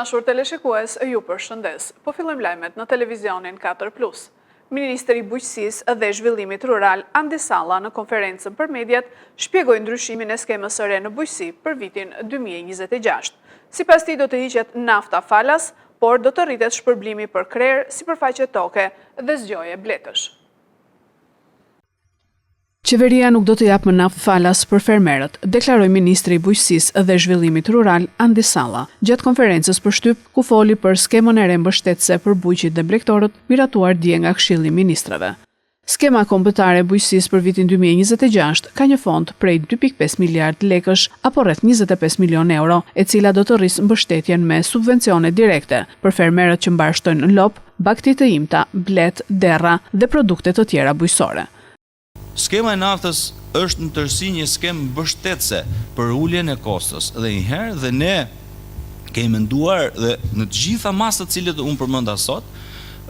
Dashur teleshikues, ju përshëndes. Po fillojmë lajmet në televizionin 4+. Ministri i Bujqësisë dhe Zhvillimit Rural Andi Salla në konferencën për mediat shpjegoi ndryshimin e skemës së re në bujqësi për vitin 2026. Sipas tij do të hiqet nafta falas, por do të rritet shpërblimi për krerë, sipërfaqe toke dhe zgjoje bletësh. Qeveria nuk do të japë më naftë falas për fermerët, deklaroi ministri i Bujqësisë dhe Zhvillimit Rural Andi Salla, gjatë konferencës për shtyp ku foli për skemën e re mbështetëse për bujqit dhe blegtorët, miratuar dje nga Këshilli i Ministrave. Skema kombëtare e bujqësisë për vitin 2026 ka një fond prej 2.5 miliard lekësh apo rreth 25 milion euro, e cila do të rrisë mbështetjen me subvencione direkte për fermerët që mbarshtojnë lop, bagti të imta, blet, derra dhe produkte të tjera bujqësore. Skema e naftës është në tërësi një skemë mbështetëse për uljen e kostës dhe njëherë dhe ne kemi menduar dhe në të gjitha masat cilët unë përmenda sot,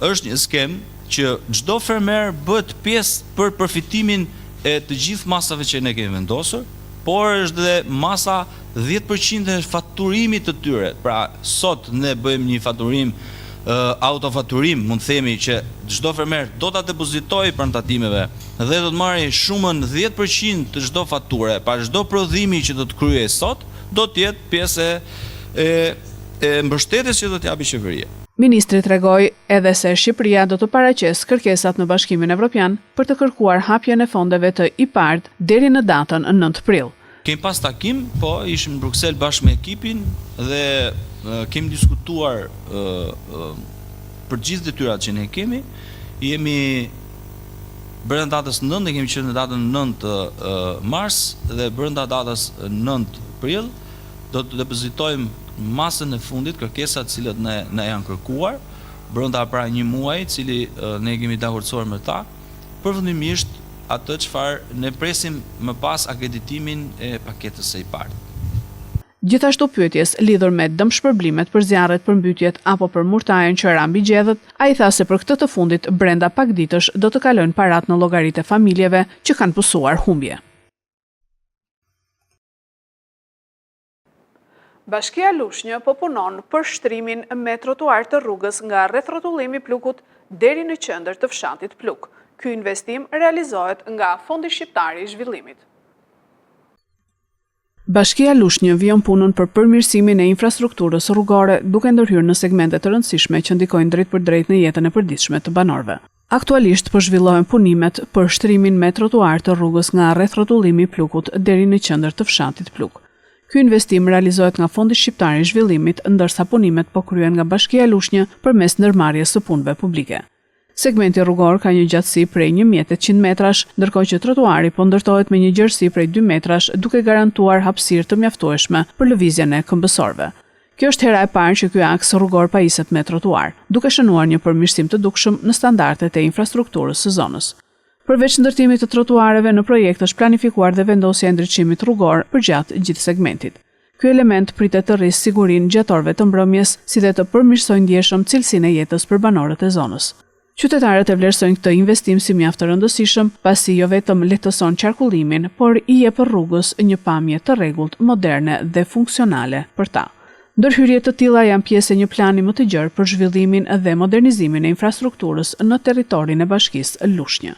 është një skemë që çdo fermer bëhet pjesë për përfitimin e të gjithë masave që ne kemi vendosur, por është dhe masa 10% e faturimit të tyre. Pra sot ne bëjmë një faturim autofaturim, mund themi që çdo fermer do ta depozitojë pranë tatimeve dhe do të marrë shumën 10% të çdo fature, pa çdo prodhimi që do të kryej sot, do të jetë pjesë e mbështetjes që do të japë qeveria. Ministri tregoi edhe se Shqipëria do të paraqesë kërkesat në Bashkimin Evropian për të kërkuar hapjen e fondeve të IPARD deri në datën 9 prill. Kemi pas takim, po ishim në Bruksel bashkë me ekipin dhe kemi diskutuar për gjithë detyrat që ne kemi. Jemi brenda datës 9, ne kemi qenë në datën 9 mars dhe brenda datës 9 prill do të depozitojmë masën e fundit kërkesat cilët na janë kërkuar brenda pra një muaji, cili ne kemi dakorcuar me ta. Përfundimisht atë çfarë ne presim më pas akreditimin e paketës së IPARD. Gjithashtu pyetjes lidhur me dëmshpërblimet për zjarret, përmbytjet apo për murtajën që ra mbi gjedhët, ai tha se për këtë të fundit brenda pak ditësh do të kalojnë parat në llogaritë e familjeve që kanë pësuar humbje. Bashkia Lushnjë po punon për shtrimin me trotuar të rrugës nga rrethrotullimi Plukut deri në qendër të fshatit Pluk. Ky investim realizohet nga Fondi Shqiptar i Zhvillimit. Bashkia Lushnjë vijon punën për përmirësimin e infrastrukturës rrugore, duke ndërhyrë në segmente të rëndësishme që ndikojnë drejt për drejt në jetën e përditshme të banorëve. Aktualisht po zhvillohen punimet për shtrimin me trotuar të rrugës nga rrethrotullimi Plukut deri në qendër të fshatit Pluk. Ky investim realizohet nga Fondi Shqiptar i Zhvillimit, ndërsa punimet po kryen nga Bashkia Lushnjë përmes ndërmarrjes së punëve publike. Segmenti rrugor ka një gjatësi prej 1800 metrash, ndërkohë që trotuari po ndërtohet me një gjerësi prej 2 metrash, duke garantuar hapësirë të mjaftueshme për lëvizjen e këmbësorëve. Kjo është hera e parë që ky aks rrugor pajiset me trotuar, duke shënuar një përmirësim të dukshëm në standardet e infrastrukturës së zonës. Përveç ndërtimit të trotuareve, në projekt është planifikuar dhe vendosja e ndriçimit rrugor përgjatë gjithë segmentit. Ky element pritet të rrisë sigurinë gjatë orëve të mbrëmjes, si dhe të përmirësojë ndjeshëm cilësinë e jetës për banorët e zonës. Qytetarët e vlerësojnë këtë investim si mjaft të rëndësishëm, pasi jo vetëm lehtëson qarkullimin, por i jep rrugës një pamje të rregullt, moderne dhe funksionale për ta. Ndërhyrje të tilla janë pjesë e një plani më të gjerë për zhvillimin dhe modernizimin e infrastrukturës në territorin e Bashkisë Lushnjë.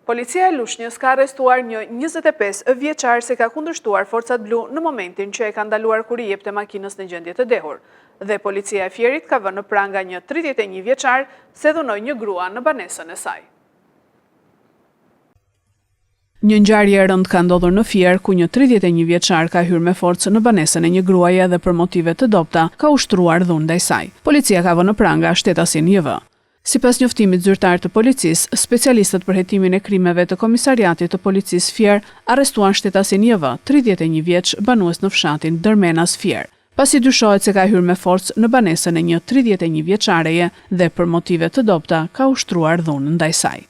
Policia e Lushnjës ka arrestuar një 25 vjeçar se ka kundërshtuar forcat blu në momentin që e ka ndaluar kur i jepte makinës në gjendje të dehur, dhe policia e Fierit ka vënë në pranga një 31 vjeçar se dhunoi një grua në banesën e saj. Një ngjarje e rëndë ka ndodhur në Fier, ku një 31 vjeçar ka hyrë me forcë në banesën e një gruaje dhe për motive të dobta ka ushtruar dhunë ndaj saj. Policia ka vënë në pranga shtetasin JV. Sipas njoftimit zyrtar të policisë, specialistët për hetimin e krimeve të Komisariatit të Policisë Fier arrestuan shtetasin JV, 31 vjeç, banues në fshatin Dërmenas Fier, pasi dyshohet se ka hyrë me forcë në banesën e një 31 vjeçareje dhe për motive të dobta ka ushtruar dhunë ndaj saj.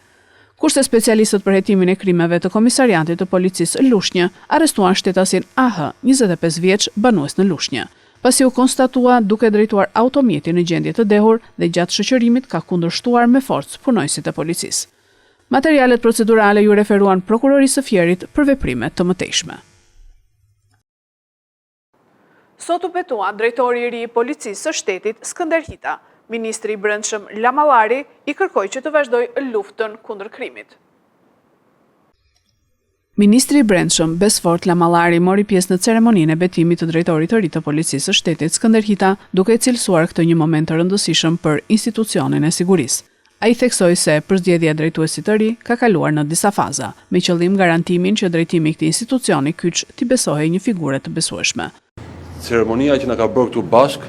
Kurse specialistët për hetimin e krimeve të Komisariatit të Policisë Lushnjë arrestuan shtetasin AH, 25 vjeç, banues në Lushnjë, pasi u konstatua duke drejtuar automjeti në gjendje të dehur dhe gjatë shoqërimit ka kundërshtuar me forcë punojësit e policisë. Materialet procedurale ju referuan prokurorisë së Fierit për veprime të mëtejshme. Sot u petua drejtori i ri i policisë së shtetit Skënder Hita. Ministri i Brendshëm Lamallari i kërkoi që të vazhdojë luftën kundër krimit. Ministri i Brendshëm Besfort Lamallari mori pjesë në ceremoninë e betimit të drejtorit të ri të policisë së shtetit Skënder Hita, duke cilësuar këtë një moment të rëndësishëm për institucionin e sigurisë. Ai theksoi se përzgjedhja e drejtuesit të ri ka kaluar në disa faza, me qëllim garantimin që drejtimi i këtij institucioni kyç t'i besohej një figure të besueshme. Ceremonia që na ka bërë këtu bashk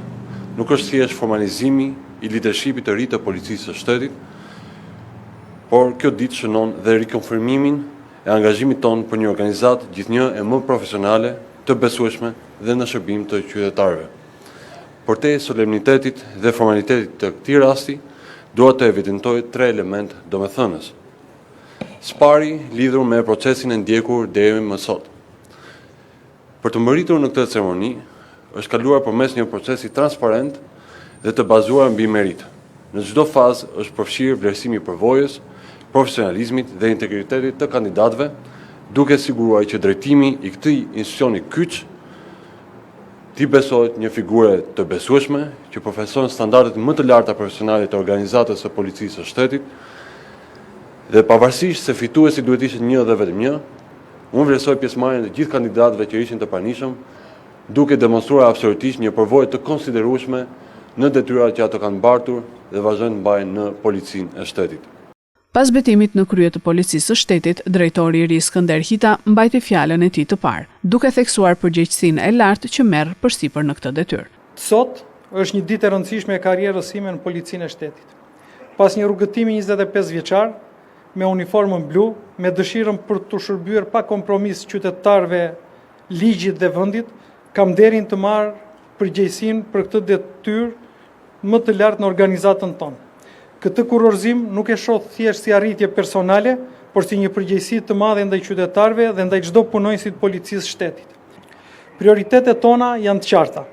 nuk është thjesht formalizimi i leadershipit të ri të policisë së shtetit, por kjo ditë shënon dhe rikonfirmimin e angazhimit tonë për një organizatë gjithnjë e më profesionale, të besueshme dhe në shërbim të qytetarëve. Por te solemnitetit dhe formalitetit të këtij rasti, dua të evidentoj 3 elementë domethënës. Së pari, lidhur me procesin e ndjekur deri më sot. Për të mbërritur në këtë ceremoni, është kaluar përmes një procesi transparent dhe të bazuar mbi meritë. Në çdo fazë është përfshirë vlerësimi i përvojës, profesionalizmit dhe integritetit të kandidatëve, duke siguruar që drejtimi i këtij institucioni kyç t'i besohet një figure të besueshme që përfaqëson standardet më të larta profesionale të organizatës së policisë së shtetit, dhe pavarësisht se fituesi duhet ishte një dhe vetëm një, unë vlerësoj pjesëmarrjen e gjithë kandidatëve që ishin të pranishëm, duke demonstruar absolutisht një përvojë të konsiderueshme në detyrat që ato kanë mbartur dhe vazhdojnë të mbajnë në policinë e shtetit. Pas betimit në krye të policisë së shtetit, drejtori i ri Skënder Hita mbajti fjalën e tij të parë, duke theksuar përgjegjësinë e lartë që merr përsipër në këtë detyrë. Sot është një ditë e rëndësishme e karrierës sime në policinë e shtetit. Pas një rrugëtimi 25 vjeçar, me uniformën blu, me dëshirën për të shërbyer pa kompromis qytetarëve, ligjit dhe vendit, kam nderin të marr përgjegjësinë për këtë detyrë më të lartë në organizatën tonë. Këtë kurorëzim nuk e shoh thjesht si arritje personale, por si një përgjegjësi të madhe ndaj qytetarëve dhe ndaj çdo punonjësit të policisë shtetit. Prioritetet tona janë të qarta.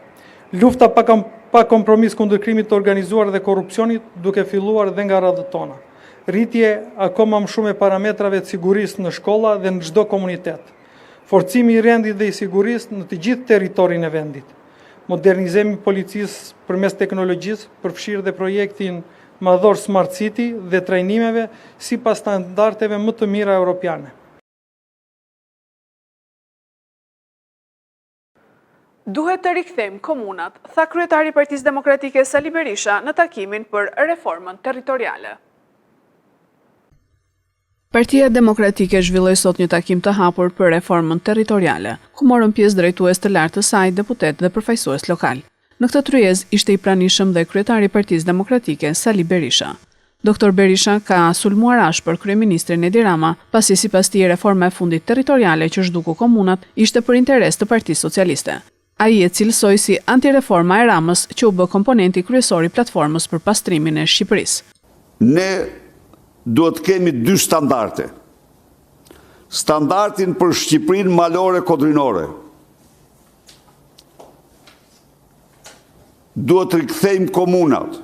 Lufta pa kompromis kundër krimit të organizuar dhe korrupsionit, duke filluar dhe nga radhët tona. Rritje akoma më shumë e parametrave të sigurisë në shkolla dhe në çdo komunitet. Forcimi i rendit dhe i sigurisë në të gjithë territorin e vendit. Modernizimi i policisë përmes teknologjisë, përfshirë dhe projektin madhor Smart City dhe trajnimeve sipas standardeve më të mira europiane. Duhet të rikthejmë komunat, tha kryetari i Partisë Demokratike Sali Berisha në takimin për reformën territoriale. Partia Demokratike zhvilloi sot një takim të hapur për reformën territoriale, ku morën pjesë drejtues të lartë të saj, deputet dhe përfaqësues lokal. Në këtë tryezë ishte i pranishëm dhe kryetari i Partisë Demokratike Sali Berisha. Dr. Berisha ka sulmuar ashpër kryeministrin Edi Rama, pasi sipas tij reforma e fundit territoriale që zhduku komunat ishte për interes të Partisë Socialiste. Ai e cilësoi si antireforma e Ramës që u bë komponenti kryesor i platformës për pastrimin e Shqipërisë. Ne duhet kemi 2 standarde. Standardin për Shqipërinë malore kodrinore. Duhet të rikthejmë komunat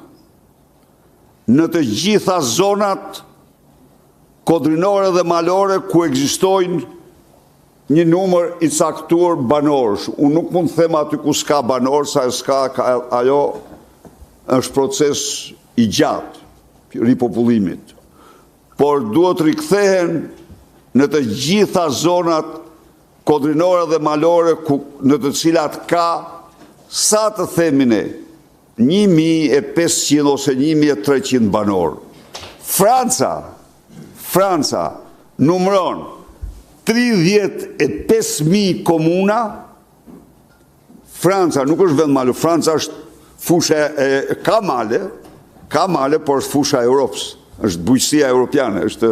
në të gjitha zonat kodrinore dhe malore ku ekzistojnë një numër i caktuar banorësh. Unë nuk mund të them aty ku s'ka banor, sa ajo është proces i gjatë ripopullimit. Por duhet rikthehen në të gjitha zonat kodrinore dhe malore në të cilat ka, sa të themin e, 1500 ose 1300 banor. Franca numëron 35.000 komuna. Franca nuk është vend malë, Franca është fusha ka male, por është fusha e Europës, është bujqësia europiane, është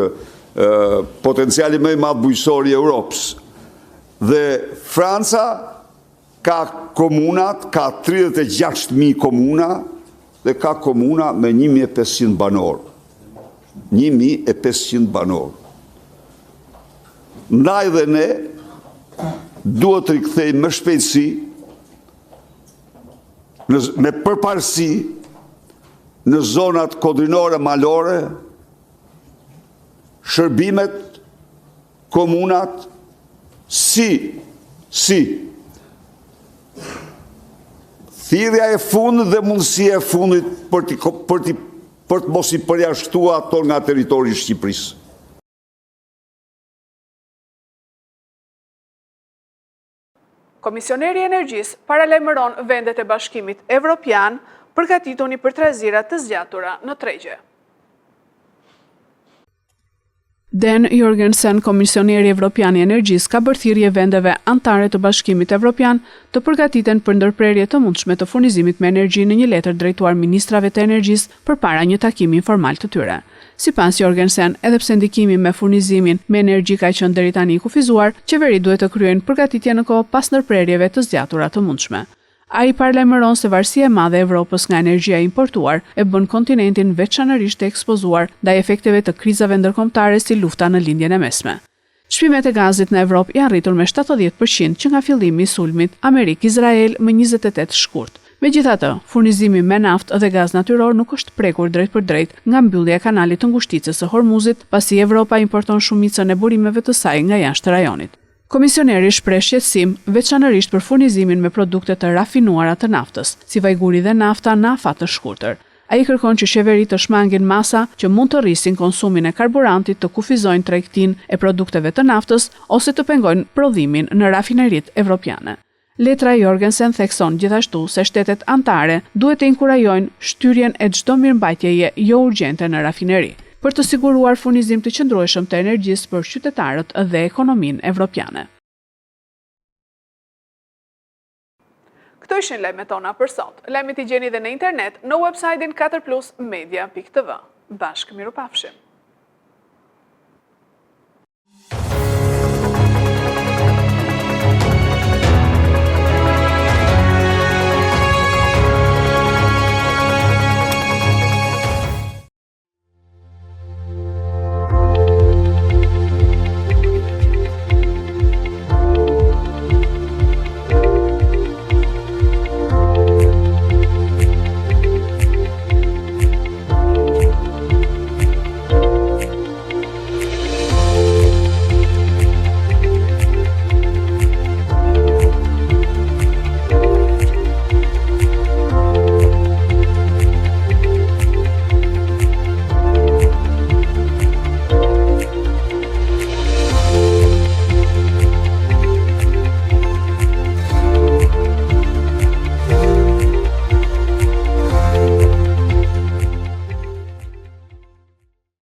potenciali më i madh bujqësor i Europës. Dhe Franca ka komunat, ka 36.000 komuna dhe ka komuna me 1.500 banor. 1.500 banor. Ndaj dhe ne duhet të rikthejmë me shpejtësi, me përparësi në zonat kodrinore malore, shërbimet, komunat, si thirrja e fundit dhe mundësia e fundit për të mos i përjashtuar ato nga territori i Shqipërisë. Komisioneri i Energjisë paralajmëron vendet e Bashkimit Evropian përgatituni për trazira të zgjatura në tregje. Dan Jorgensen, komisioneri evropian i energjisë, ka bërë thirrje vendeve anëtare të Bashkimit Evropian të përgatiten për ndërprerje të mundshme të furnizimit me energji në një letër drejtuar ministrave të energjisë përpara një takimi informal të tyre. Sipas Jorgensen, edhe pse ndikimi me furnizimin me energji ka qenë deri tani i kufizuar, qeverit duhet të kryejnë përgatitje në kohë pas ndërprerjeve të zgjatura të mundshme. Ai paralajmëron se varësia e madhe e Evropës nga energjia importuar e bën kontinentin veçanërisht të ekspozuar ndaj efekteve të krizave ndërkombëtare si lufta në lindjen e mesme. Shpimet e gazit në Evropë janë rritur me 70% që nga fillimi i sulmit Amerikë-Izrael më 28 shkurt. Megjithatë, furnizimi me naftë dhe gaz natyror nuk është prekur drejt për drejt nga mbyllja e kanalit të ngushticës së Hormuzit, pasi Evropa importon shumicën e burimeve të saj nga jashtë rajonit. Komisioneri shpreh shqetësim veçanërisht për furnizimin me produkte të rafinuara të naftës, si vajguri dhe nafta në afat të shkurtër. Ai kërkon që qeveritë të shmangin masa që mund të rrisin konsumin e karburantit, të kufizojnë tregtinë e produkteve të naftës ose të pengojnë prodhimin në rafineritë evropiane. Letra Jorgensen thekson gjithashtu se shtetet anëtare duhet të inkurajojnë shtyrjen e çdo mirëmbajtjeje jo urgjente në rafineri, për të siguruar furnizim të qëndrueshëm të energjisë për qytetarët dhe ekonominë evropiane. Këto ishin lajmet tona për sot. Lajmet i gjeni dhe në internet në website-in 4plusmedia.tv. Bashkë mirupafshim.